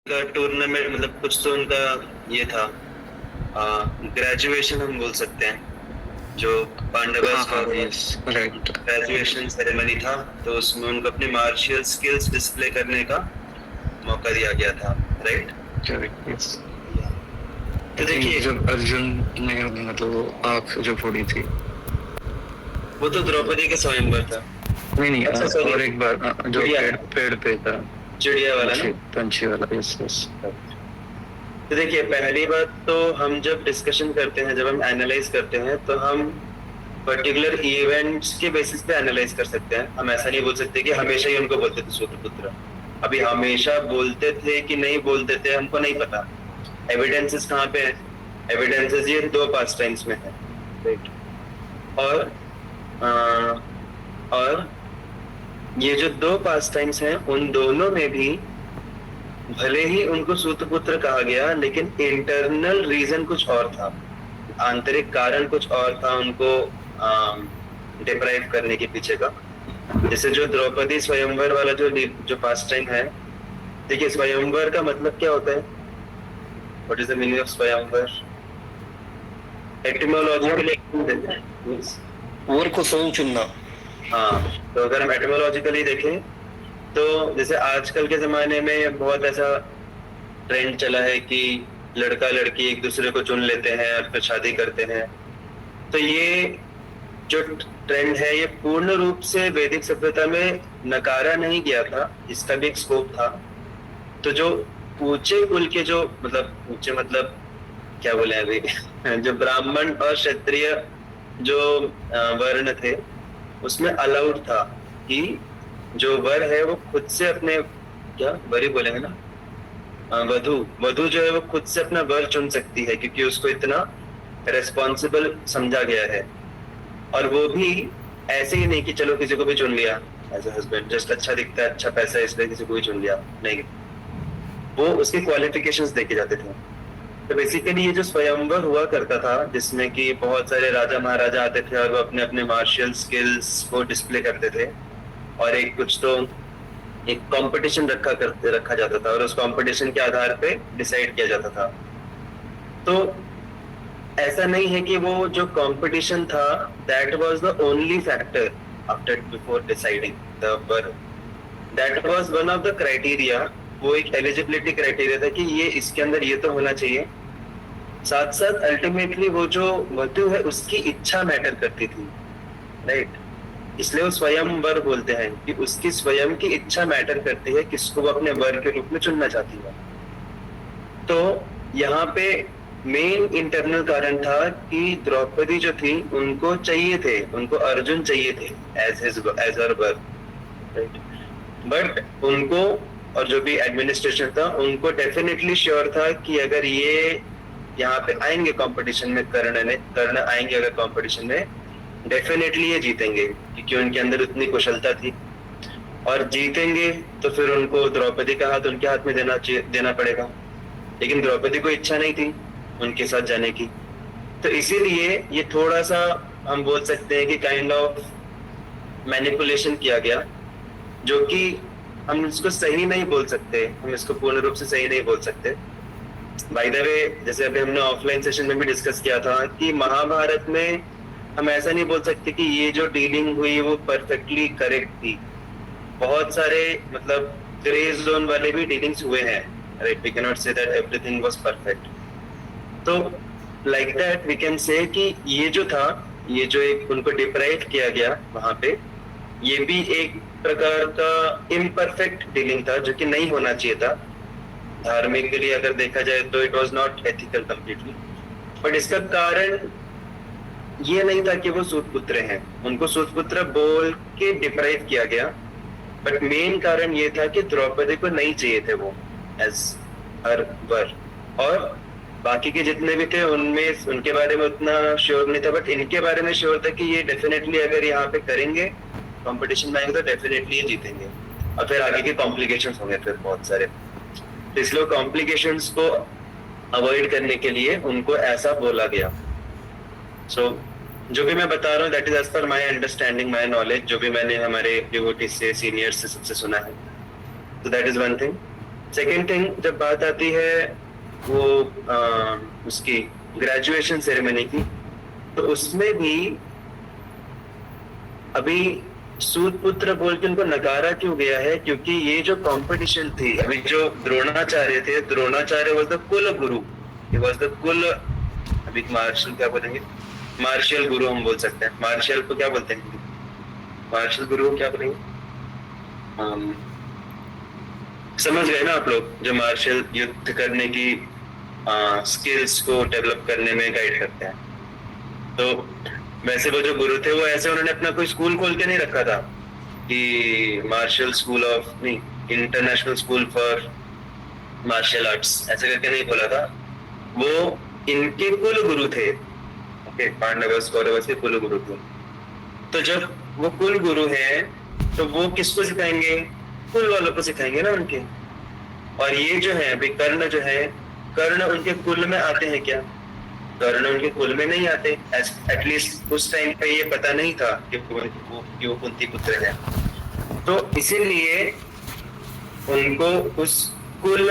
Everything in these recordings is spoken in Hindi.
का टूर्नामेंट मतलब कुछ तो उनका ये था, ग्रेजुएशन हम बोल सकते हैं, जो हाँ पांडवस का हाँ, यस, राइट। ग्रेजुएशन सेरेमनी था। तो उसमें उनको अपनी मार्शियल स्किल्स डिस्प्ले करने का मौका दिया गया था, राइट। Correct, yes. तो आई थिंक देखिए, जब अर्जुन ने मतलब वो आँख जो फोड़ी थी। वो तो द्रौपदी का स्वयंवर था। नहीं नहीं, अच्छा सॉरी, और एक बार जो चिड़िया, पेड़ पेड़ पे था। चिड़िया वाला ना। पंछी पंछी वाला, यस यस। तो देखिए, पहली बात तो हम जब डिस्कशन करते हैं, जब हम एनालाइज करते हैं, तो हम पर्टिकुलर इवेंट्स के बेसिस पे एनालाइज कर सकते हैं। हम ऐसा नहीं बोल सकते कि हमेशा ही उनको बोलते थे सूत्रपुत्र। अभी हमेशा बोलते थे कि नहीं बोलते थे हमको नहीं पता। एविडेंसेस कहाँ पे है? एविडेंसेस ये दो पास टाइम्स में है, राइट। और और ये जो दो पास टाइम्स हैं, उन दोनों में भी भले ही उनको सूत्रपुत्र कहा गया, लेकिन इंटरनल रीजन कुछ और था, आंतरिक कारण कुछ और था उनको डिप्राइव करने के पीछे का। जैसे जो द्रौपदी स्वयंवर वाला जो पास टाइम है, देखिए स्वयंवर का मतलब क्या होता है? What is the meaning of स्वयंवर? एटिमोलॉजिकली वर को स्वयं चुनना। हाँ, तो अगर हम एटिमोलॉजिकली देखें, तो जैसे आजकल के जमाने में बहुत ऐसा ट्रेंड चला है कि लड़का लड़की एक दूसरे को चुन लेते हैं और फिर शादी करते हैं। तो ये जो ट्रेंड है, ये पूर्ण रूप से वैदिक सभ्यता में नकारा नहीं गया था, इसका भी एक स्कोप था। तो जो ऊंचे कुल के जो मतलब ऊंचे मतलब क्या बोले अभी जो ब्राह्मण और क्षत्रिय जो वर्ण थे, उसमें अलाउड था कि जो वर है वो खुद से अपने, क्या वर ही बोलेंगे ना, वधु वधु जो है वो खुद से अपना वर चुन सकती है, क्योंकि उसको इतना रेस्पॉन्सिबल समझा गया है। और वो भी ऐसे ही नहीं कि चलो किसी को भी चुन लिया एज ए हस्बैंड, जस्ट अच्छा दिखता है, अच्छा पैसा है, इसलिए किसी को भी चुन लिया, नहीं। वो उसके क्वालिफिकेशंस देखे जाते थे। तो बेसिकली ये जो स्वयंवर हुआ करता था, जिसमें कि बहुत सारे राजा महाराजा आते थे और वो अपने अपने मार्शियल स्किल्स को डिस्प्ले करते थे, और एक कुछ तो एक कंपटीशन रखा जाता था, और उस कंपटीशन के आधार पे डिसाइड किया जाता था। तो ऐसा नहीं है कि वो जो कंपटीशन था that was the only factor after before deciding the birth, that was one of the criteria. वो एक एलिजिबिलिटी क्राइटेरिया था कि ये इसके अंदर ये तो होना चाहिए। साथ साथ अल्टीमेटली वो जो वधु है उसकी इच्छा मैटर करती थी, राइट। इसलिए वो स्वयं वर बोलते हैं कि उसकी स्वयं की इच्छा मैटर करती है, किसको वो अपने वर के रूप में चुनना चाहती है। तो यहाँ पे मेन इंटरनल कारण था कि द्रौपदी जो थी उनको चाहिए थे, उनको अर्जुन चाहिए थे एज हर वर, राइट। बट उनको, और जो भी एडमिनिस्ट्रेशन था उनको डेफिनेटली श्योर था कि अगर ये यहाँ पे आएंगे कंपटीशन में, कर्ण आएंगे अगर कंपटीशन में, डेफिनेटली ये जीतेंगे, क्योंकि उनके अंदर उतनी कुशलता थी। और जीतेंगे तो फिर उनको द्रौपदी का हाथ उनके हाथ में देना पड़ेगा। लेकिन द्रौपदी को इच्छा नहीं थी उनके साथ जाने की। तो इसीलिए ये थोड़ा सा हम बोल सकते हैं कि काइंड ऑफ मैनिपुलेशन किया गया, जो कि हम इसको सही नहीं बोल सकते, हम इसको पूर्ण रूप से सही नहीं बोल सकते। बाय द वे, जैसे अभी हमने ऑफलाइन सेशन में भी डिस्कस किया था कि महाभारत में हम ऐसा नहीं बोल सकते कि ये जो डीलिंग हुई वो परफेक्टली करेक्ट थी। बहुत सारे मतलब ग्रे जोन वाले भी डीलिंग्स हुए हैं, right. We can not say that everything was perfect. तो like that we can say कि ये जो था, ये जो एक उनको डिप्राइव किया गया वहां पे, ये भी एक प्रकार का इम्परफेक्ट डीलिंग था, जो कि नहीं होना चाहिए था। धार्मिक के लिए अगर देखा जाए तो it was not ethical completely. But इसका कारण ये नहीं था कि वो सूतपुत्र हैं, उनको सूतपुत्र बोल के डिप्राइव किया गया। बट मेन कारण ये था कि द्रौपदी को नहीं चाहिए थे वो एज हर वर। और बाकी के जितने भी थे उनमें उनके बारे में उतना श्योर नहीं था, बट इनके बारे में श्योर था कि ये डेफिनेटली अगर यहाँ पे करेंगे, कंपटीशन में आएंगे, तो डेफिनेटली ये जीतेंगे। और फिर आगे के कॉम्प्लिकेशंस होंगे फिर बहुत सारे। तो इसलिए कॉम्प्लिकेशंस को अवॉइड करने के लिए उनको ऐसा बोला गया। सो जो भी मैं बता रहा हूँ that is as per my understanding, my knowledge, जो भी मैंने हमारे डिवोटीज से, सीनियर्स से सबसे सुना है। तो that is one thing. Second thing, जब बात आती है वो उसकी ग्रेजुएशन सेरेमनी की, तो उसमें भी अभी सूत पुत्र बोल के उनको नकारा क्यों गया है? क्योंकि ये जो कंपटीशन थी, अभी जो द्रोणाचार्य थे, द्रोणाचार्य वाज द कुल गुरु, ही वाज द कुल, अभी मार्शल क्या बोलेंगे, मार्शल गुरु हम बोल सकते हैं। मार्शल को क्या बोलते हैं? मार्शल गुरु को क्या बोलेंगे? समझ गए ना आप लोग, जो मार्शल युद्ध करने की स्किल्स को डेवलप करने में गाइड करते हैं। तो वैसे वो जो गुरु थे, वो ऐसे उन्होंने अपना कोई स्कूल खोल के नहीं रखा था कि मार्शल स्कूल ऑफ, नहीं, international school for martial arts, ऐसे करके नहीं खोला था। वो इनके कुल गुरु थे, ओके, पांडवस कौरवस के कुल गुरु थे। तो जब वो कुल गुरु हैं, तो वो किसको सिखाएंगे? कुल वालों को सिखाएंगे ना उनके। और ये जो है अभी कर्ण जो है, कर्ण उनके कुल में आते हैं क्या? कर्ण उनके कुल में नहीं आते। एटलीस्ट उस टाइम पे ये पता नहीं था कि वो कुंती पुत्र है। तो इसीलिए उनको उस कुल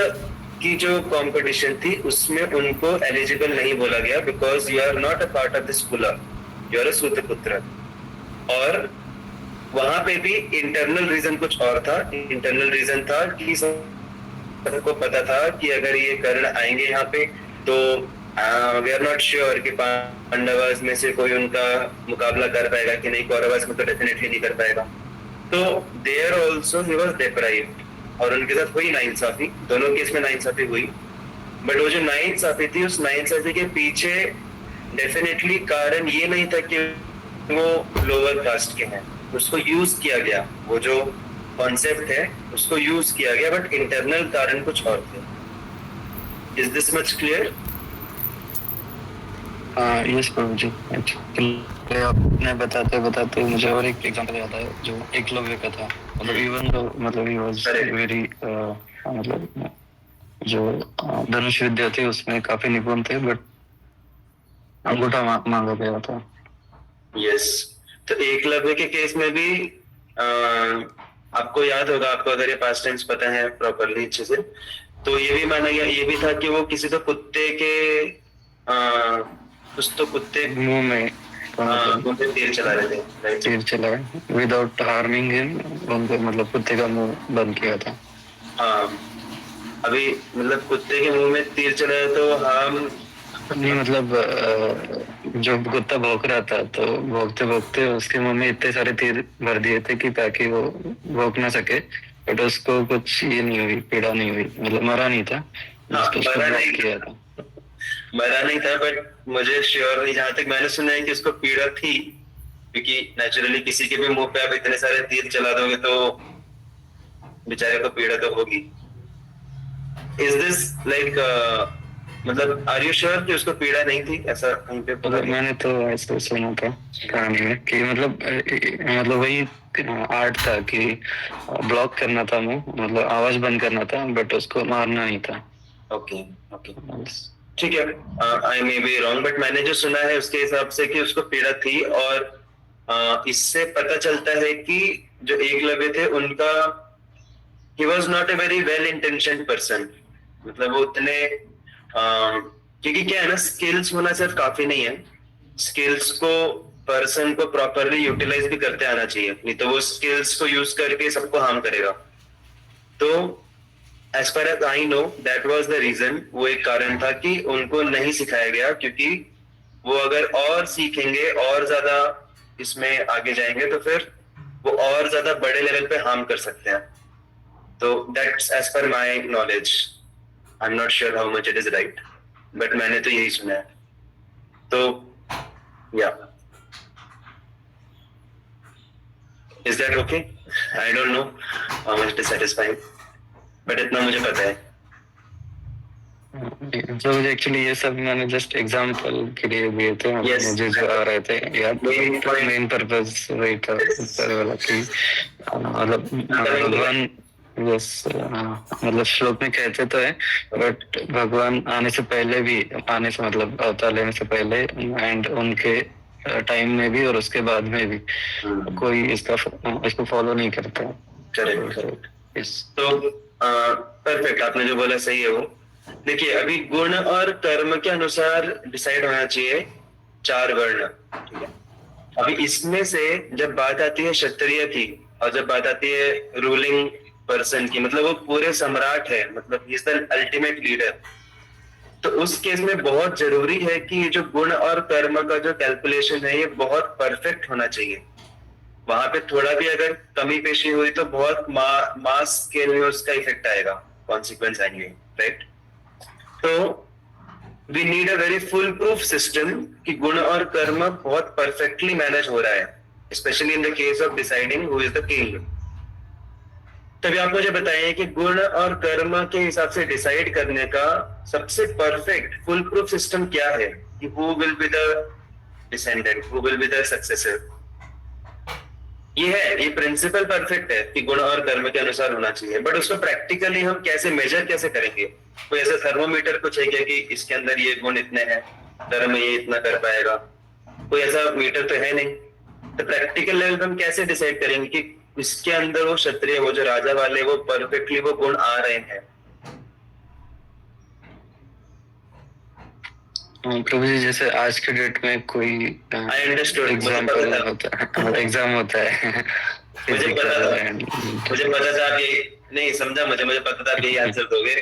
की जो कंपटीशन थी उसमें उनको एलिजिबल नहीं बोला गया, because you are not a part of this कुला, यू आर अ सूत पुत्र। और वहां पे भी इंटरनल रीजन कुछ और था। इंटरनल रीजन था कि सबको पता था कि अगर ये कर्ण आएंगे यहाँ पे तो वी आर नॉट श्योर कि पांडवास में से कोई उनका मुकाबला कर पाएगा कि नहीं, कौरवास में तो डेफिनेटली नहीं कर पाएगा। तो there also he was deprived, और उनके साथ हुई नाइंसाफी, दोनों केस में नाइंसाफी हुई। बट वो जो नाइंसाफी थी, उस नाइंसाफी के पीछे डेफिनेटली कारण ये नहीं था कि वो लोअर कास्ट के हैं, उसको यूज किया गया, वो जो कॉन्सेप्ट है उसको यूज किया गया, बट इंटरनल कारण कुछ और थे। Is this much clear? Yes Prabhu ji. Actually आपने बताते बताते मुझे और एक एग्जांपल याद आया जो एकलव्य का था। मतलब इवन दो, मतलब ही वाज वेरी, मतलब जो धनुष विद्या थी उसमें काफी निपुण थे, बट अंगूठा मांगा गया था। यस। तो एकलव्य के केस में भी आपको याद होगा, आपको अगर ये पास्ट टेंस पता है प्रॉपरली अच्छे से, तो ये भी माना गया, ये भी था कि वो किसी तो कुत्ते के कुछ तो कुत्ते मुंह में तीर चला रहे थे, राइट? तीर चला विदाउट हार्मिंग हिम, उनको मतलब कुत्ते का मुंह बंद किया था। हाँ, अभी मतलब कुत्ते के मुंह में तीर चला तो हम नहीं, मतलब जो कुत्ता भौंक रहा था तो भौंकते भौंकते उसके मुंह में इतने सारे तीर भर दिए थे कि ताकि वो भौंक ना सके, बट उसको कुछ ये नहीं हुई, पीड़ा नहीं हुई, मतलब मरा नहीं था। मरा नहीं किया था, मरा नहीं था, बट मुझे श्योर नहीं, जहां तक मैंने सुना है कि उसको पीड़ा थी, क्योंकि नेचुरली किसी के भी मुंह पे आप इतने सारे तीर चला दोगे तो बेचारे को पीड़ा तो होगी। इज दिस लाइक मतलब आर यू श्योर कि उसको पीड़ा नहीं थी? ऐसा कहीं पे मतलब मैंने तो ऐसा सुना था कहानी में कि मतलब वही आर्ट था कि ब्लॉक करना था मुंह, मतलब आवाज बंद करना था, बट उसको मारना नहीं था। ओके ओके, ठीक है, आई मे बी रॉन्ग, बट मैंने जो सुना है उसके हिसाब से कि उसको पीड़ा थी। और इससे पता चलता है कि जो एकलव्य थे उनका, he was not a very well intentioned person, मतलब वो उतने क्योंकि क्या है ना, स्किल्स होना सिर्फ काफी नहीं है, स्किल्स को पर्सन को प्रॉपरली यूटिलाइज भी करते आना चाहिए, नहीं तो वो स्किल्स को यूज करके सबको हार्म करेगा। तो as far as I know that was the reason, वो एक कारण था कि उनको नहीं सिखाया गया, क्योंकि वो अगर और सीखेंगे और ज्यादा इसमें आगे जाएंगे तो फिर वो और ज्यादा बड़े लेवल पे हार्म कर सकते हैं। तो that's as per my knowledge, I am not sure how much it is right, but मैंने तो यही सुना है। तो या is that okay? I don't know how much it is satisfying, but इतना मुझे पता है। तो एक्चुअली ये सब मैंने जस्ट एग्जांपल के लिए दिए थे, Yes. मुझे जो आ रहे थे याद, मेन पर्पस वही था ऊपर वाला कि मतलब भगवान, यस, मतलब श्लोक में कहते तो है, बट भगवान आने से पहले भी, आने से मतलब अवतार लेने से पहले एंड उनके टाइम में भी और उसके बाद में भी कोई इसको फॉलो नहीं करता। Correct correct. Yes. तो परफेक्ट, आपने जो बोला सही है वो। देखिए अभी गुण और कर्म के अनुसार डिसाइड होना चाहिए 4 वर्ण, ठीक है। अभी इसमें से जब बात आती है क्षत्रिय की और जब बात आती है रूलिंग पर्सन की, मतलब वो पूरे सम्राट है, मतलब इज द अल्टीमेट लीडर, तो उस केस में बहुत जरूरी है कि ये जो गुण और कर्म का जो कैलकुलेशन है ये बहुत परफेक्ट होना चाहिए। वहां पे थोड़ा भी अगर कमी पेशी हुई तो बहुत मास स्केल में उसका इफेक्ट आएगा, कॉन्सिक्वेंस आएंगे, राइट। तो we need a very foolproof system कि गुण और कर्म बहुत परफेक्टली मैनेज हो रहा है, specially in the case of deciding who is the king. तभी आप मुझे बताइए कि गुण और कर्म के हिसाब से डिसाइड करने का सबसे परफेक्ट फुल प्रूफ सिस्टम क्या है कि who will be the descendant, who will be the successor. ये प्रिंसिपल परफेक्ट है कि गुण और कर्म के अनुसार होना चाहिए, बट उसको प्रैक्टिकली हम कैसे मेजर कैसे करेंगे? कोई ऐसा थर्मोमीटर कुछ है क्या कि इसके अंदर ये गुण इतने हैं, कर्म ये इतना कर पाएगा? कोई ऐसा मीटर तो है नहीं। तो प्रैक्टिकल लेवल पे हम कैसे डिसाइड करेंगे कि इसके अंदर वो क्षत्रिय, वो जो राजा वाले, वो परफेक्टली वो गुण आ रहे हैं? प्रभु जी, जैसे आज के डेट में कोई आई अंडरस्टूड, एग्जाम्पल एग्जाम होता है मुझे पता था आप ये नहीं समझा, मुझे पता था आप यही आंसर दोगे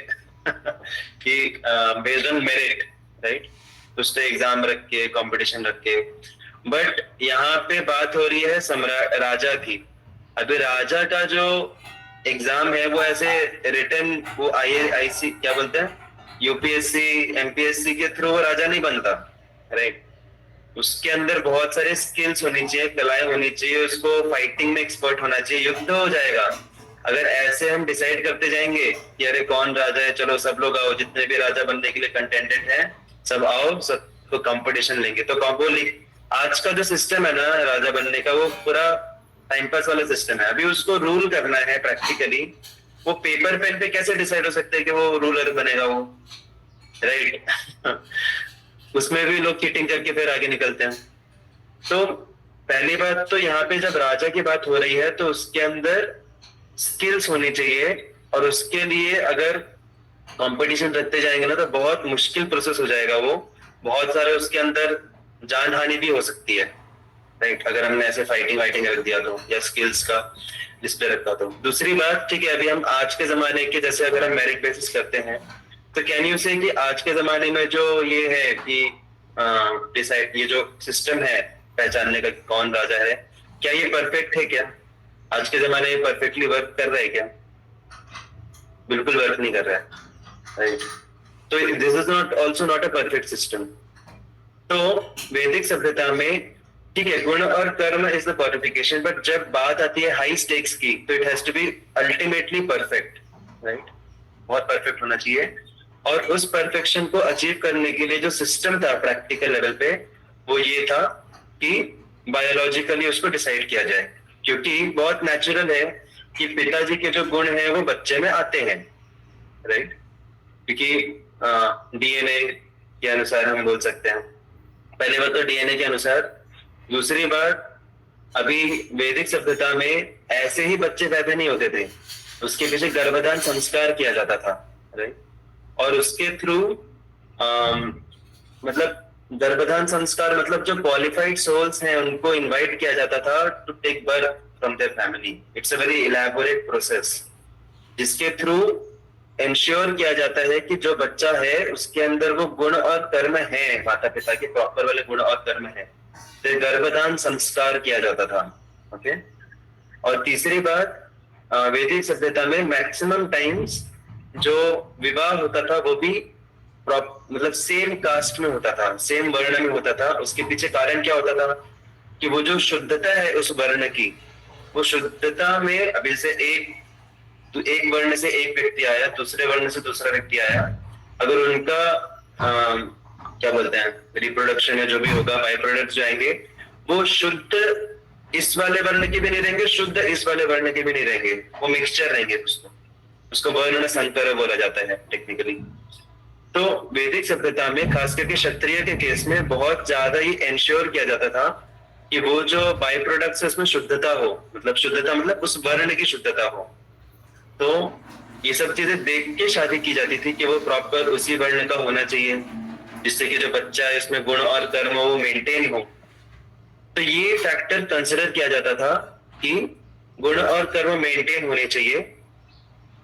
कि बेस्ड ऑन मेरिट, राइट, कुछ तो एग्जाम रख के, कंपटीशन रख के, बट यहाँ पे बात हो रही है सम्राट राजा की। अभी राजा का जो एग्जाम है वो ऐसे रिटन, वो IAIC क्या बोलते हैं, UPSC MPSC के थ्रू वो राजा नहीं बनता, राइट। उसके अंदर बहुत सारे स्किल्स होनी चाहिए, कलाएं होनी चाहिए, उसको फाइटिंग में एक्सपर्ट होना चाहिए, युद्ध हो जाएगा। अगर ऐसे हम डिसाइड करते जाएंगे कि अरे कौन राजा है, चलो सब लोग आओ, जितने भी राजा बनने के लिए कंटेंडेड हैं सब आओ, सबको कंपटीशन लेंगे, तो आज का जो सिस्टम है ना राजा बनने का, वो पूरा टाइम पास वाला सिस्टम है। अभी उसको रूल करना है प्रैक्टिकली, वो पेपर पेन पे कैसे डिसाइड हो सकता है कि वो रूलर बनेगा वो, राइट उसमें भी लोग चीटिंग करके फिर आगे निकलते हैं। तो पहली बात तो यहाँ पे जब राजा की बात हो रही है तो उसके अंदर स्किल्स होनी चाहिए, और उसके लिए अगर कंपटीशन रखते जाएंगे ना तो बहुत मुश्किल प्रोसेस हो जाएगा वो, बहुत सारे उसके अंदर जान हानि भी हो सकती है, राइट, अगर हमने ऐसे फाइटिंग रख दिया तो, या स्किल्स का डिस्प्ले रखा तो। दूसरी बात, ठीक है, अभी हम आज के जमाने के जैसे अगर हम मेरिट बेसिस करते हैं तो कैन यू से कि आज के जमाने में जो ये है कि डिसाइड, ये जो सिस्टम है पहचानने का कौन राजा है, क्या ये परफेक्ट है? क्या आज के जमाने में परफेक्टली वर्क कर रहा है क्या? बिल्कुल वर्क नहीं कर रहा है, राइट। तो this is not a perfect system. तो वैदिक सभ्यता में ठीक है, गुण और कर्म इज द क्वालिफिकेशन, बट जब बात आती है हाई स्टेक्स की तो it has to be ultimately perfect, right, बहुत परफेक्ट होना चाहिए। और उस परफेक्शन को अचीव करने के लिए जो सिस्टम था प्रैक्टिकल लेवल पे, वो ये था कि बायोलॉजिकली उसको डिसाइड किया जाए, क्योंकि बहुत नेचुरल है कि पिताजी के जो गुण हैं वो बच्चे में आते हैं, राइट, क्योंकि DNA के अनुसार हम बोल सकते हैं। पहली बात तो DNA के अनुसार। दूसरी बात, अभी वैदिक सभ्यता में ऐसे ही बच्चे पैदा नहीं होते थे, उसके पीछे गर्भधान संस्कार किया जाता था, राइट, और उसके थ्रू मतलब गर्भधान संस्कार मतलब जो क्वालिफाइड सोल्स हैं उनको इनवाइट किया जाता था to take birth from their family. It's a very elaborate process, जिसके थ्रू इंश्योर किया जाता है कि जो बच्चा है उसके अंदर वो गुण और कर्म है, माता पिता के प्रॉपर वाले गुण और कर्म है, तो गर्भधान संस्कार किया जाता था, ओके। और तीसरी बात, वैदिक सभ्यता में मैक्सिमम टाइम्स जो विवाह होता था वो भी मतलब सेम कास्ट में होता था, सेम वर्ण में होता था। उसके पीछे कारण क्या होता था कि वो जो शुद्धता है उस वर्ण की, वो शुद्धता में अभी से एक वर्ण से एक व्यक्ति आया, दूसरे वर्ण से दूसरा व्यक्ति आया, अगर उनका क्या बोलते हैं रिप्रोडक्शन है जो भी होगा, बाई प्रोडक्ट्स जो आएंगे वो शुद्ध इस वाले वर्ण के भी नहीं रहेंगे, शुद्ध इस वाले वर्ण के भी नहीं रहेंगे, वो मिक्सचर रहेंगे। उसको वर्ण संकर बोला जाता है टेक्निकली। तो वैदिक सभ्यता में खास करके क्षत्रिय के केस में बहुत ज्यादा ही इंश्योर किया जाता था कि वो जो बाई प्रोडक्ट्स है उसमें शुद्धता हो, मतलब शुद्धता मतलब उस वर्ण की शुद्धता हो। तो ये सब चीजें देख के शादी की जाती थी कि वो प्रॉपर उसी वर्ण का होना चाहिए, जिससे कि जो बच्चा है इसमें गुण और कर्म वो मेंटेन हो। तो ये फैक्टर कंसिडर किया जाता था कि गुण और कर्म मेंटेन होने चाहिए।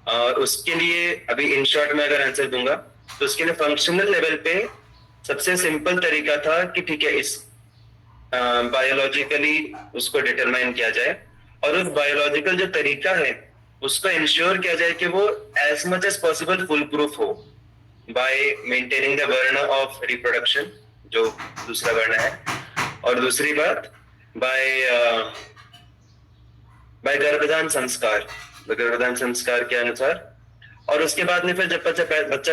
और उसके लिए अभी इन शॉर्ट में अगर आंसर दूंगा तो उसके लिए फंक्शनल लेवल पे सबसे सिंपल तरीका था कि ठीक है, इस बायोलॉजिकली उसको डिटरमाइन किया जाए, और उस बायोलॉजिकल जो तरीका है उसको इंश्योर किया जाए कि वो as much as possible foolproof हो बाय मेंटेनिंग द वर्ण ऑफ रिप्रोडक्शन, जो दूसरा वर्ण है, और दूसरी बात बाय गर्भधान संस्कार, गर्भधान संस्कार के अनुसार। और उसके बाद में फिर जब बच्चा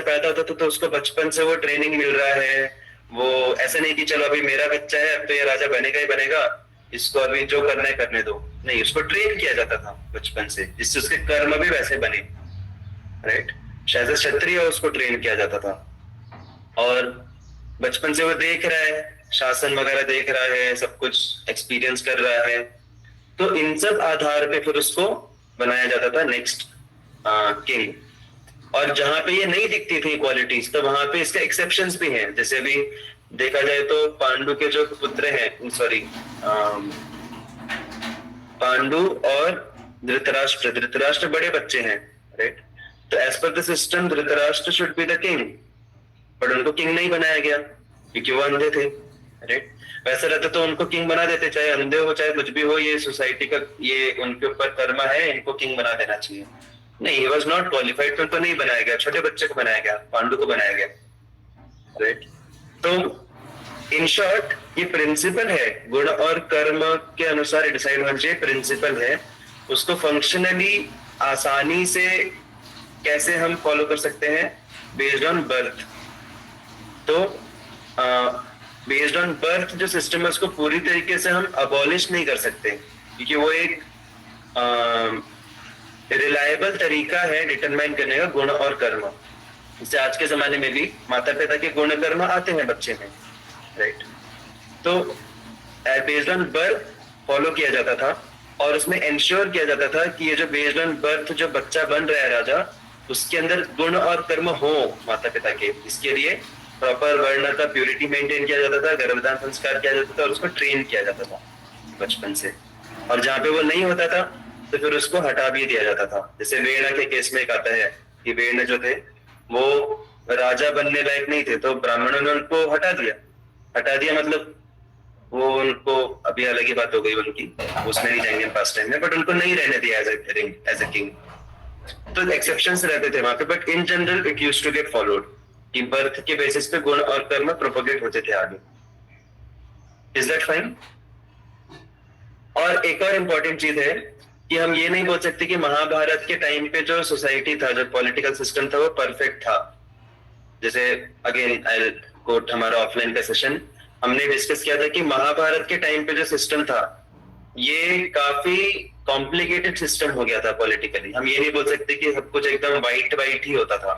पैदा होता था तो उसको बचपन से वो ट्रेनिंग मिल रहा है। वो ऐसा नहीं कि चलो अभी मेरा बच्चा है, अब तो ये राजा बनेगा ही बनेगा, इसको अभी जो करना है करने दो, नहीं, उसको ट्रेन किया जाता था बचपन से, जिससे उसके कर्म भी वैसे बने, राइट। शायद क्षत्रिय उसको ट्रेन किया जाता था, और बचपन से वो देख रहा है, शासन वगैरह देख रहा है, सब कुछ एक्सपीरियंस कर रहा है, तो इन सब आधार पे फिर उसको बनाया जाता था नेक्स्ट किंग। और जहां पे ये नहीं दिखती थी क्वालिटीज, तो वहां पे इसके एक्सेप्शंस भी हैं। जैसे अभी देखा जाए तो पांडु के जो पुत्र हैं, सॉरी, पांडु और धृतराष्ट्र बड़े बच्चे हैं, राइट। तो as per the system Dhritarashtra should be the king, but उनको किंग नहीं बनाया गया क्योंकि वो अंधे थे, राइट। वैसा रहता तो उनको किंग बना देते, चाहे अंधे हो चाहे कुछ भी हो, ये सोसाइटी का ये उनके ऊपर कर्मा है, इनको किंग बना देना चाहिए। नहीं, ही वाज नॉट क्वालिफाइड, तो उनको नहीं बनाया गया, छोटे बच्चे को बनाया गया, पांडु को बनाया गया, राइट। तो इन शॉर्ट ये प्रिंसिपल है, गुण और कर्म के अनुसार डिसाइड होना चाहिए, प्रिंसिपल है। उसको फंक्शनली आसानी से कैसे हम फॉलो कर सकते हैं, बेस्ड ऑन बर्थ। तो बेस्ड ऑन बर्थ जो सिस्टम है उसको पूरी तरीके से हम अबॉलिश नहीं कर सकते, क्योंकि वो एक रिलायबल तरीका है डिटरमाइन करने का गुण और कर्म। जैसे आज के जमाने में भी माता पिता के गुण कर्म आते हैं बच्चे में, राइट। तो बेस्ड ऑन बर्थ फॉलो किया जाता था, और उसमें इंश्योर किया जाता था कि ये जो बेस्ड ऑन बर्थ जो बच्चा बन रहा है राजा, उसके अंदर गुण और कर्म हो माता पिता के। इसके लिए प्रॉपर वर्ण का प्योरिटी मेंटेन किया जाता था, गर्भधान संस्कार किया जाता था, और उसको ट्रेन किया जाता था बचपन से। और जहाँ पे वो नहीं होता था तो फिर उसको हटा भी दिया जाता था। जैसे वेण के केस में एक आता है कि वेण जो थे वो राजा बनने लायक नहीं थे, तो ब्राह्मणों ने उनको हटा दिया मतलब वो उनको, अभी अलग ही बात हो गई उनकी, उसमें नहीं जाएंगे पास टाइम में, बट उनको नहीं रहने दिया एज ए किंग। तो एक्सेप्शंस रहते थे वहां पे, but in general it used to get followed कि बर्थ के बेसिस पे गुण और कर्म प्रोपोगेट होते थे आगे। Is that fine? और एक और इम्पोर्टेंट चीज है कि हम ये नहीं बोल सकते कि महाभारत के टाइम पे जो सोसाइटी था, जो पॉलिटिकल सिस्टम था, वो परफेक्ट था। जैसे अगेन आई कोट हमारा ऑफलाइन का सेशन, हमने डिस्कस किया था कि महाभारत के टाइम पे जो सिस्टम था ये काफी कॉम्प्लिकेटेड सिस्टम हो गया था पॉलिटिकली। हम ये नहीं बोल सकते कि सब कुछ एकदम वाइट ही होता था,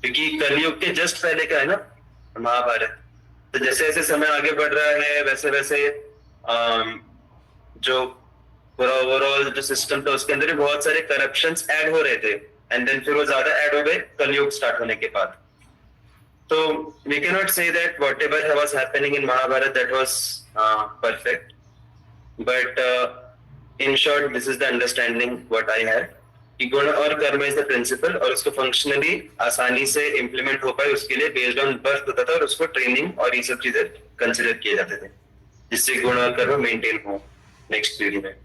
क्योंकि कलयुग के जस्ट पहले का है ना महाभारत। तो जैसे जैसे समय आगे बढ़ रहा है वैसे वैसे जो पूरा ओवरऑल जो सिस्टम था उसके अंदर भी बहुत सारे करप्शंस ऐड हो रहे थे, एंड देन फिर वो ज्यादा ऐड हो गए कलयुग स्टार्ट होने के बाद। तो we can not say that whatever was happening in Mahabharata that was perfect, but in short this is the understanding what I have कि गुण और कर्म इज द प्रिंसिपल, और उसको फंक्शनली आसानी से इम्प्लीमेंट हो पाए उसके लिए बेस्ड ऑन बर्थ होता था, और उसको ट्रेनिंग और ये सब चीजें कंसिडर किए जाते थे जिससे गुण और कर्म मेंटेन हो नेक्स्ट पीढ़ी में।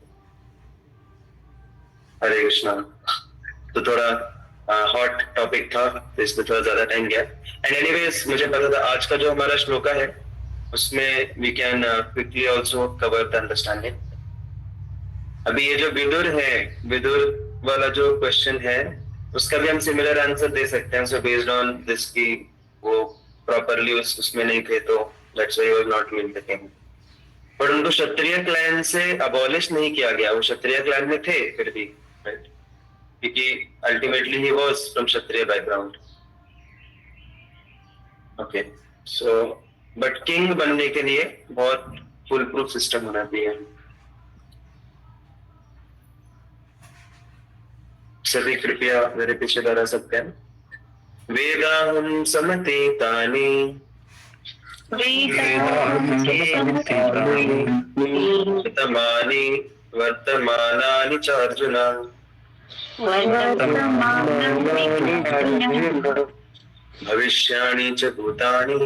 हरे कृष्णा। तो थोड़ा हॉट टॉपिक था तो इसमें थोड़ा ज्यादा टाइम गया, एंड एनीवेज मुझे पता था आज का जो हमारा श्लोका है उसमें we can quickly also cover the understanding. अभी ये जो विदुर है, विदुर वाला जो क्वेश्चन है उसका भी हम सिमिलर आंसर दे सकते हैं, सो बेस्ड ऑन दिस की वो प्रॉपरली उसमें नहीं थे, तो that's why he was not in the king. पर उनको क्षत्रिय क्लैन से अबॉलिश नहीं किया गया, वो क्षत्रिय क्लैन में थे फिर भी, राइट, क्योंकि ultimately he was from Kshatriya background. Okay, so but king बनने के लिए बहुत फुल प्रूफ सिस्टम होना चाहिए। सभी कृपया मेरे पीछे दोहरा सकते हैं। वेदाहं समतीतानि वर्तमानि वर्तमानानि च अर्जुन भविष्याणि च भूतानि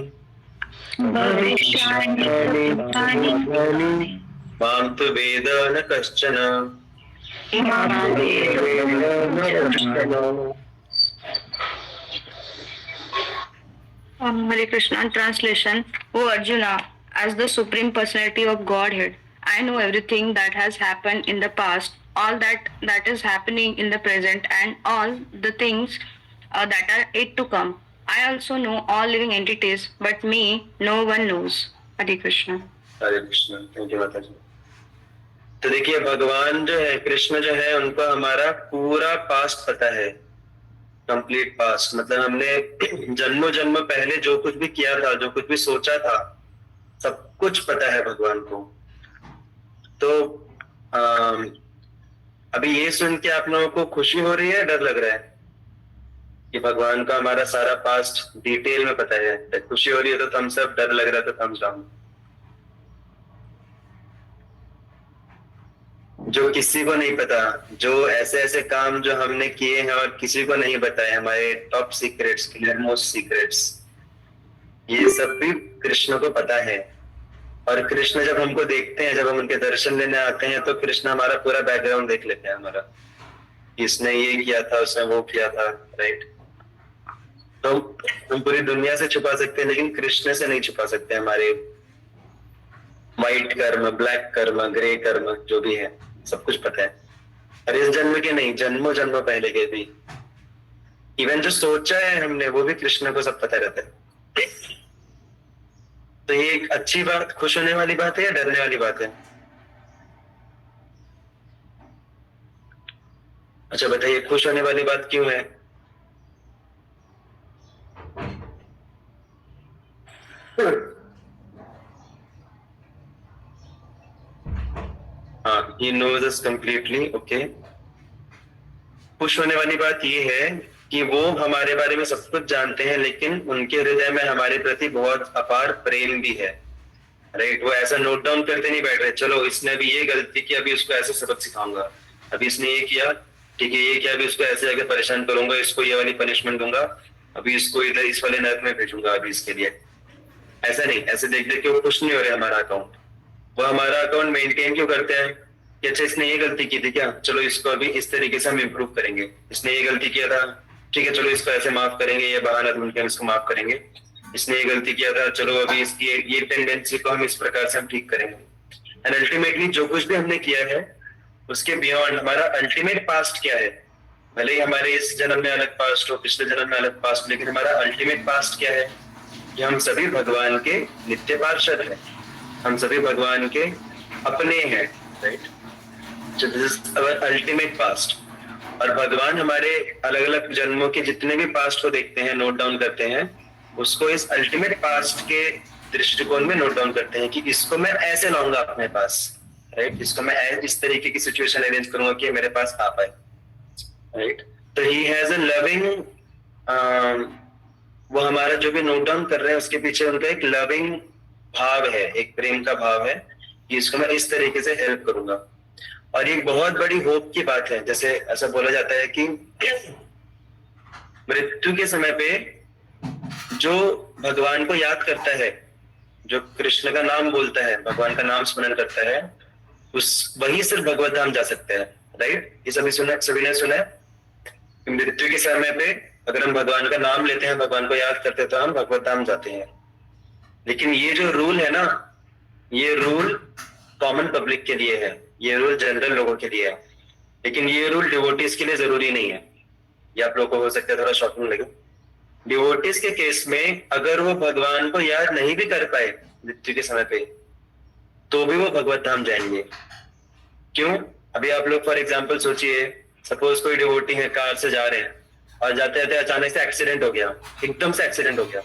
मां तु वेद न कश्चन। Hare Krishna. Translation: O Arjuna, as the Supreme Personality of Godhead, I know everything that has happened in the past, all that is happening in the present, and all the things that are yet to come. I also know all living entities, but me, no one knows. Hare Krishna. Hare Krishna. Thank you माता जी। तो देखिए भगवान जो है, कृष्ण जो है, उनको हमारा पूरा पास्ट पता है, कंप्लीट पास्ट। मतलब हमने जन्मों जन्म पहले जो कुछ भी किया था, जो कुछ भी सोचा था, सब कुछ पता है भगवान को। तो अभी ये सुन के आप लोगों को खुशी हो रही है, डर लग रहा है कि भगवान का हमारा सारा पास्ट डिटेल में पता है? खुशी हो रही है तो थम्स अप, डर लग रहा है तो थम्स डाउन। जो किसी को नहीं पता, जो ऐसे ऐसे काम जो हमने किए हैं और किसी को नहीं बताए, हमारे टॉप सीक्रेट्स, मोस्ट सीक्रेट्स, ये सब भी कृष्ण को पता है। और कृष्ण जब हमको देखते हैं, जब हम उनके दर्शन लेने आते हैं, तो कृष्ण हमारा पूरा बैकग्राउंड देख लेते हैं हमारा, इसने ये किया था, उसने वो किया था, राइट। तो हम पूरी दुनिया से छुपा सकते हैं, लेकिन कृष्ण से नहीं छुपा सकते हमारे व्हाइट कर्म, ब्लैक कर्म, ग्रे कर्म, जो भी है, सब कुछ पता है। और इस जन्म के नहीं, जन्मों जन्म पहले के भी, इवन जो सोचा है हमने, वो भी कृष्ण को सब पता रहता है। तो ये एक अच्छी बात, खुश होने वाली बात है या डरने वाली बात है? अच्छा बताइए, खुश होने वाली बात क्यों है? हाँ, he knows us completely, okay. खुश होने वाली बात ये है कि वो हमारे बारे में सब कुछ जानते हैं, लेकिन उनके हृदय में हमारे प्रति बहुत अपार प्रेम भी है, राइट। वो ऐसा नोट डाउन करते नहीं बैठ रहे, चलो इसने अभी ये गलती की, अभी उसको ऐसे सबक सिखाऊंगा, अभी इसने ये किया, ठीक है, ये किया, अभी उसको ऐसे जाके परेशान करूंगा, इसको ये वाली पनिशमेंट दूंगा, अभी इसको इधर इस वाले नर्क में भेजूंगा अभी इसके लिए। ऐसा नहीं, ऐसे देख देख के वो खुश नहीं हो रहे हमारा अकाउंट। वो हमारा अकाउंट मेंटेन क्यों करते हैं कि अच्छा इसने ये गलती की थी क्या, चलो इसको अभी इस तरीके से हम इम्प्रूव करेंगे। इसने ये गलती किया था, ठीक है, चलो इसको ऐसे माफ करेंगे, ये बहाना ढूंढ के हम इसको माफ करेंगे। इसने ये गलती किया था, चलो अभी इसकी ये टेंडेंसी को हम इस प्रकार से हम ठीक करेंगे। एंड अल्टीमेटली जो कुछ भी हमने किया है, उसके बियॉन्ड हमारा अल्टीमेट पास्ट क्या है? भले ही हमारे इस जन्म में अलग पास्ट हो, पिछले जन्म में अलग पास्ट, लेकिन हमारा अल्टीमेट पास्ट क्या है? कि हम सभी भगवान के नित्य पार्षद हैं, हम सभी भगवान के अपने हैं, right. So this is our ultimate past। और भगवान हमारे अलग अलग जन्मों के जितने भी पास्ट को देखते हैं, नोट डाउन करते हैं, उसको इस अल्टीमेट पास्ट के दृष्टिकोण में नोट डाउन करते हैं कि इसको मैं ऐसे लाऊंगा अपने पास, राइट। इसको मैं इस तरीके की सिचुएशन अरेंज करूंगा कि मेरे पास आ पाए, राइट। तो ही हैज अ लविंग, वो हमारा जो भी नोट डाउन कर रहे हैं उसके पीछे उनका एक लविंग भाव है, एक प्रेम का भाव है कि इसको मैं इस तरीके से हेल्प करूंगा। और ये बहुत बड़ी होप की बात है। जैसे ऐसा बोला जाता है कि मृत्यु के समय पे जो भगवान को याद करता है, जो कृष्ण का नाम बोलता है, भगवान का नाम स्मरण करता है, वही सिर्फ भगवत धाम जा सकते हैं, राइट। ये सभी ने सुना है कि मृत्यु के समय पे अगर हम भगवान का नाम लेते हैं, भगवान को याद करते हैं, तो हम भगवत धाम जाते हैं। लेकिन ये जो रूल है ना, ये रूल कॉमन पब्लिक के लिए है, ये रूल जनरल लोगों के लिए है, लेकिन ये रूल डिवोटीज के लिए जरूरी नहीं है। ये आप लोगों को हो सकता है थोड़ा शॉकिंग लगे। डिवोटीज के केस में अगर वो भगवान को याद नहीं भी कर पाए मृत्यु के समय पे, तो भी वो भगवत धाम जाएंगे। क्यों? अभी आप लोग फॉर एग्जाम्पल सोचिए, सपोज कोई डिवोटी है, कार से जा रहे हैं और जाते जाते अचानक से एक्सीडेंट हो गया, एकदम से एक्सीडेंट हो गया,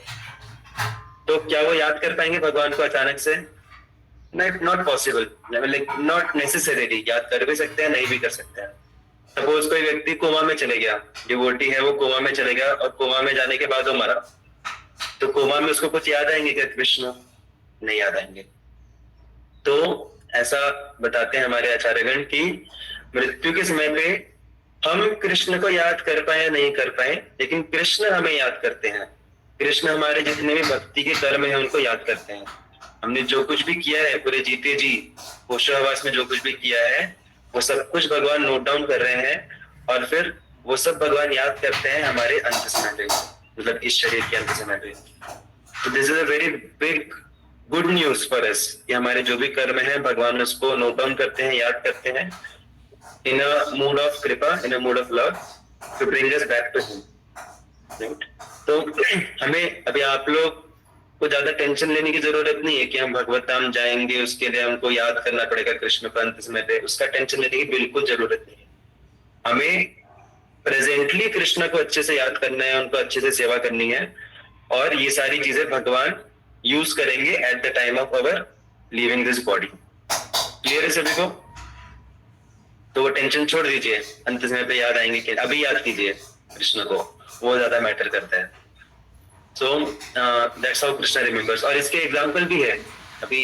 तो क्या वो याद कर पाएंगे भगवान को अचानक से? Not possible, like not necessarily. याद कर भी सकते हैं, नहीं भी कर सकते हैं, सपोज कोई व्यक्ति कोमा में चले गया, डिवोटी है वो कोमा में चले गया और कोमा में जाने के बाद वो मरा, तो कोमा में उसको कुछ याद आएंगे क्या कृष्ण? नहीं याद आएंगे। तो ऐसा बताते हैं हमारे आचार्यगण कि मृत्यु के समय पे हम कृष्ण को याद कर पाए या नहीं कर पाए, लेकिन कृष्ण हमें याद करते हैं। कृष्ण हमारे जितने भी भक्ति के कर्म हैं उनको याद करते हैं। हमने जो कुछ भी किया है पूरे जीते जी होशावास में जो कुछ भी किया है वो सब कुछ भगवान नोट डाउन कर रहे हैं और फिर वो सब भगवान याद करते हैं हमारे अंत समय पे, मतलब इस शरीर के अंत समय पे। तो this is a very big good news for us कि हमारे जो भी कर्म है भगवान उसको नोट डाउन करते हैं, याद करते हैं इन a mood of kripa, in a mood of love to bring us back to him, right. तो हमें अभी आप लोग को ज्यादा टेंशन लेने की जरूरत नहीं है कि हम भगवत धाम जाएंगे उसके लिए हमको याद करना पड़ेगा कृष्ण को अंत समय पे, उसका टेंशन लेने की बिल्कुल जरूरत नहीं है। हमें प्रेजेंटली कृष्ण को अच्छे से याद करना है, उनको अच्छे से सेवा करनी है और ये सारी चीजें भगवान यूज करेंगे at the time of our living this body. Clear है सभी को? तो वो टेंशन छोड़ दीजिए, अंत समय पे याद आएंगे कि अभी याद कीजिए कृष्ण को, वो ज्यादा मैटर करता है। So that's how Krishna remembers. और इसके एग्जाम्पल भी है, अभी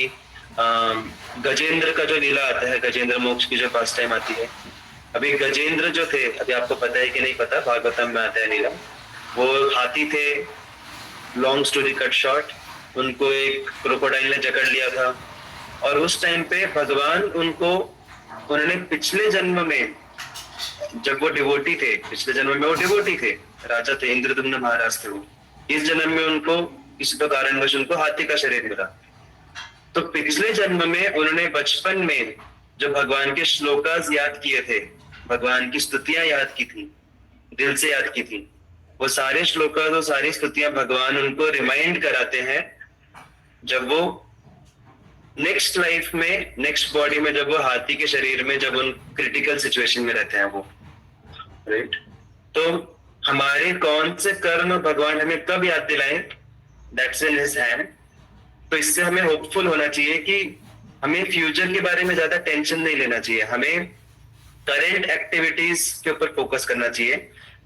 गजेंद्र का जो लीला आता है, गजेंद्र मोक्ष की जो फर्स्ट टाइम आती है, अभी गजेंद्र जो थे, अभी आपको पता है कि नहीं पता, भागवतम में आता है लीला, वो हाथी थे, लॉन्ग स्टोरी कट शॉर्ट, उनको एक क्रोकोडाइल ने जकड़ लिया था और उस टाइम पे भगवान उन्होंने पिछले जन्म में जब वो डिवोटी थे, पिछले जन्म में वो डिवोटी थे, राजा थे, इंद्रदुम्न महाराज थे वो, इस जन्म में उनको किसी तो कारणवश उनको हाथी का शरीर मिला। तो पिछले जन्म में उन्होंने बचपन में जो भगवान के श्लोकास याद किए थे, भगवान की स्तुतियां याद की थी, दिल से याद की थी, वो सारे श्लोकास और सारी स्तुतियां भगवान उनको रिमाइंड कराते हैं जब वो नेक्स्ट लाइफ में, नेक्स्ट बॉडी में, जब वो हाथी के शरीर में, जब उन क्रिटिकल सिचुएशन में रहते हैं वो, राइट। तो हमारे कौन से कर्म भगवान हमें कब याद दिलाएं, दैट्स इन हिज हैंड। तो इससे हमें होपफुल होना चाहिए कि हमें फ्यूचर के बारे में ज्यादा टेंशन नहीं लेना चाहिए, हमें करेंट एक्टिविटीज के ऊपर फोकस करना चाहिए।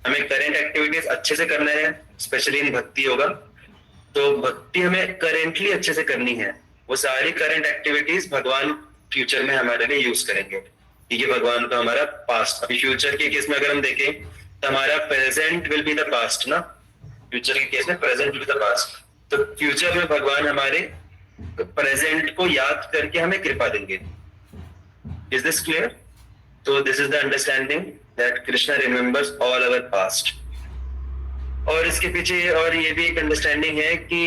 हमें करेंट एक्टिविटीज अच्छे से करना है, स्पेशली इन भक्ति होगा, तो भक्ति हमें करेंटली अच्छे से करनी है। वो सारी करंट एक्टिविटीज भगवान फ्यूचर में हमारे लिए यूज करेंगे, ठीक है। भगवान का हमारा पास्ट, अभी फ्यूचर के केस में अगर हम देखें तो हमारा present will be the past ना, फ्यूचर के केस में present will be the past. तो फ्यूचर में भगवान हमारे प्रेजेंट को याद करके हमें कृपा देंगे। Is this clear? तो this is the understanding that Krishna remembers all our past. और इसके पीछे और ये भी एक अंडरस्टैंडिंग है कि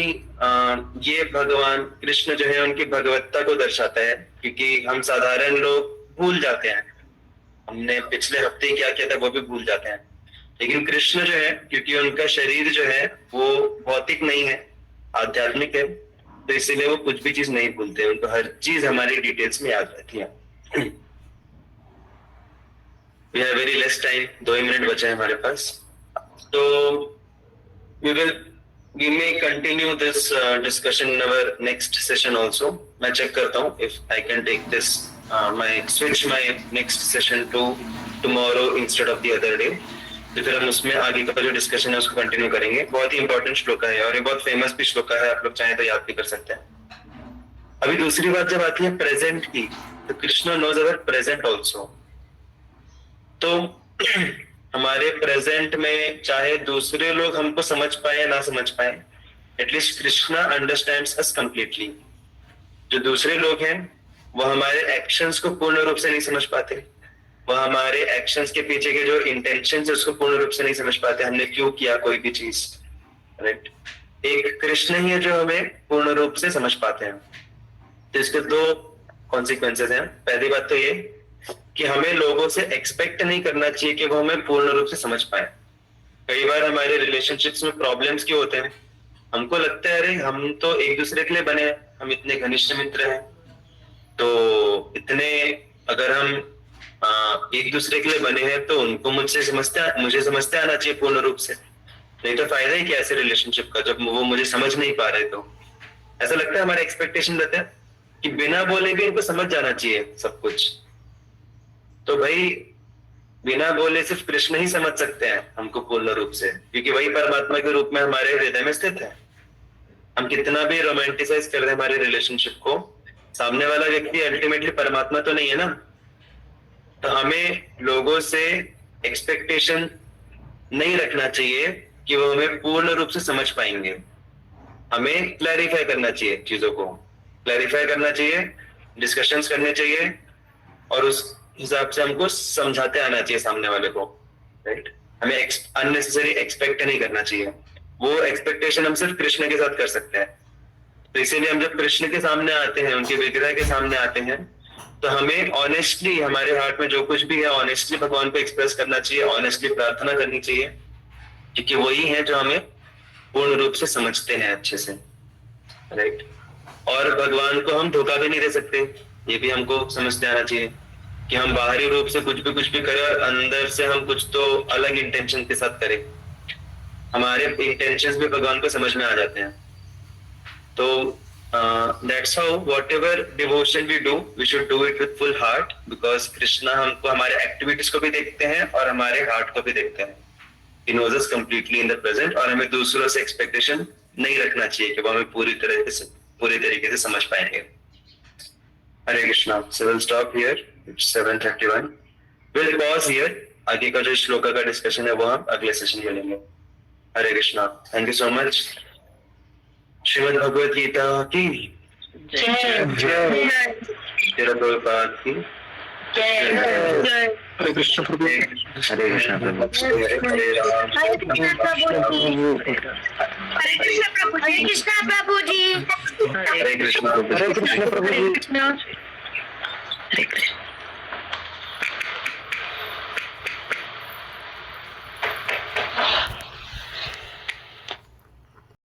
ये भगवान कृष्ण जो है उनकी भगवत्ता को दर्शाता है, क्योंकि हम साधारण लोग भूल जाते हैं, हमने पिछले हफ्ते क्या किया था वो भी भूल जाते हैं, लेकिन कृष्ण जो है, क्योंकि उनका शरीर जो है वो भौतिक नहीं है, आध्यात्मिक है, तो इसीलिए वो कुछ भी चीज नहीं भूलते, उनको हर चीज हमारी डिटेल्स में याद रहती है। We have very less time, 2 ही मिनट बचे हैं हमारे पास, तो we may continue this discussion in our next session also. मैं चेक करता हूँ if I can take this switch my next session to tomorrow instead of the other day. तो फिर हम उसमें आगे का जो डिस्कशन है उसको कंटिन्यू करेंगे। बहुत ही इंपॉर्टेंट श्लोका है और ये बहुत फेमस भी श्लोका है, आप लोग चाहें तो याद भी कर सकते हैं। अभी दूसरी बात जब आती है प्रेजेंट की, तो Krishna knows our present also. तो हमारे प्रेजेंट में चाहे दूसरे लोग हमको समझ पाए या ना समझ पाए, एटलीस्ट कृष्णा अंडरस्टैंड्स अस कंप्लीटली। जो दूसरे लोग हैं वो हमारे एक्शंस को पूर्ण रूप से नहीं समझ पाते, वो हमारे एक्शंस के पीछे के जो इंटेंशन है उसको पूर्ण रूप से नहीं समझ पाते, हमने क्यों किया कोई भी चीज, राइट। एक कृष्ण ही है जो हमें पूर्ण रूप से समझ पाते हैं। तो इसके 2 कॉन्सिक्वेंसेस हैं। पहली बात तो ये कि हमें लोगों से एक्सपेक्ट नहीं करना चाहिए कि वो हमें पूर्ण रूप से समझ पाए। कई बार हमारे रिलेशनशिप्स में प्रॉब्लम्स क्यों होते हैं, हमको लगता है अरे हम तो एक दूसरे के लिए बने हैं, हम इतने घनिष्ठ मित्र हैं, तो इतने अगर हम एक दूसरे के लिए बने हैं तो उनको मुझे समझते आना चाहिए पूर्ण रूप से, नहीं तो फायदा ही क्या ऐसे रिलेशनशिप का जब वो मुझे समझ नहीं पा रहे। तो ऐसा लगता है हमारा एक्सपेक्टेशन रहता है कि बिना बोले भी इनको समझ जाना चाहिए सब कुछ। तो भाई बिना बोले सिर्फ कृष्ण ही समझ सकते हैं हमको पूर्ण रूप से, क्योंकि वही परमात्मा के रूप में हमारे हृदय में स्थित है। हम कितना भी रोमांटिसाइज कर रहे हैं हमारे रिलेशनशिप को, सामने वाला व्यक्ति अल्टीमेटली परमात्मा तो नहीं है ना। तो हमें लोगों से एक्सपेक्टेशन नहीं रखना चाहिए कि वो हमें पूर्ण रूप से समझ पाएंगे। हमें क्लैरिफाई करना चाहिए, चीजों को क्लैरिफाई करना चाहिए, डिस्कशंस करने चाहिए, और उस हिसाब से हमको समझाते आना चाहिए सामने वाले को, राइट। हमें अननेसेसरी एक्सपेक्ट नहीं करना चाहिए। वो एक्सपेक्टेशन हम सिर्फ कृष्ण के साथ कर सकते हैं। तो इसीलिए हम जब कृष्ण के सामने आते हैं, उनके विग्रह के सामने आते हैं, तो हमें ऑनेस्टली हमारे हार्ट में जो कुछ भी है ऑनेस्टली भगवान को एक्सप्रेस करना चाहिए, ऑनेस्टली प्रार्थना करनी चाहिए, क्योंकि वही है जो हमें पूर्ण रूप से समझते हैं अच्छे से, राइट। और भगवान को हम धोखा भी नहीं दे सकते, ये भी हमको समझते आना चाहिए कि हम बाहरी रूप से कुछ भी करें और अंदर से हम कुछ तो अलग इंटेंशन के साथ करें। हमारे इंटेंशंस भी भगवान को समझ में आ जाते हैं। तो that's how whatever devotion we do, we should do it with full heart, because Krishna हमको हमारे एक्टिविटीज को भी देखते हैं और हमारे हार्ट को भी देखते हैं। He knows us completely in the present, और हमें दूसरों से एक्सपेक्टेशन नहीं रखना चाहिए कि वो हमें पूरी तरीके से समझ पाएंगे। हरे Krishna. So we'll stop here. It's 7:31. We'll pause here. आगे का जो श्लोका का डिस्कशन है वो हम अगले सेशन में लेंगे। Hare Krishna. Thank you so much. Shrimad Bhagavad Gita की जय। तेरा प्रभुपाद की जय। हरे कृष्ण प्रभु। हरे कृष्ण प्रभु। हरे राम। हरे कृष्ण प्रभु जी। हरे कृष्ण प्रभु। हरे कृष्ण प्रभु। हरे कृष्ण।